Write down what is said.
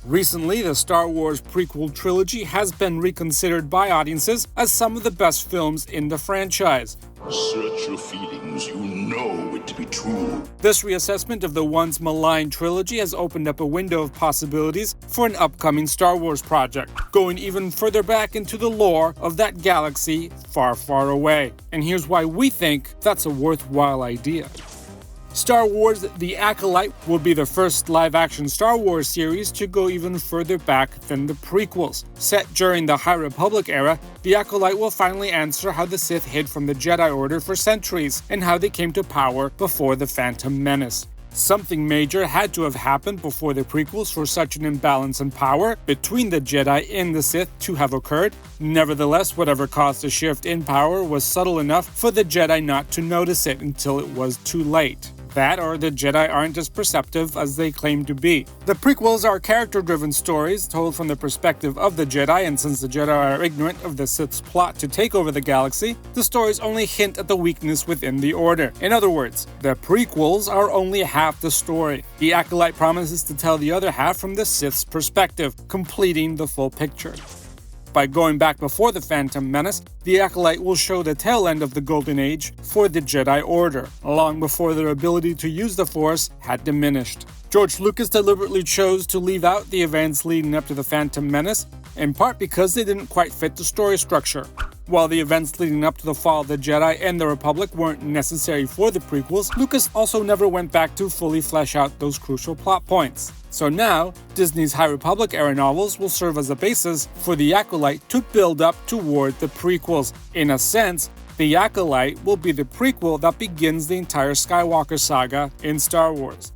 Recently, the Star Wars prequel trilogy has been reconsidered by audiences as some of the best films in the franchise. Search your feelings, you know it to be true. This reassessment of the once maligned trilogy has opened up a window of possibilities for an upcoming Star Wars project, going even further back into the lore of that galaxy far, far away. And here's why we think that's a worthwhile idea. Star Wars The Acolyte will be the first live-action Star Wars series to go even further back than the prequels. Set during the High Republic era, The Acolyte will finally answer how the Sith hid from the Jedi Order for centuries and how they came to power before the Phantom Menace. Something major had to have happened before the prequels for such an imbalance in power between the Jedi and the Sith to have occurred. Nevertheless, whatever caused the shift in power was subtle enough for the Jedi not to notice it until it was too late. That, or the Jedi aren't as perceptive as they claim to be. The prequels are character-driven stories told from the perspective of the Jedi, and since the Jedi are ignorant of the Sith's plot to take over the galaxy, the stories only hint at the weakness within the Order. In other words, the prequels are only half the story. The Acolyte promises to tell the other half from the Sith's perspective, completing the full picture. By going back before the Phantom Menace, the Acolyte will show the tail end of the Golden Age for the Jedi Order, long before their ability to use the Force had diminished. George Lucas deliberately chose to leave out the events leading up to the Phantom Menace, in part because they didn't quite fit the story structure. While the events leading up to the fall of the Jedi and the Republic weren't necessary for the prequels, Lucas also never went back to fully flesh out those crucial plot points. So now, Disney's High Republic era novels will serve as a basis for The Acolyte to build up toward the prequels. In a sense, The Acolyte will be the prequel that begins the entire Skywalker saga in Star Wars.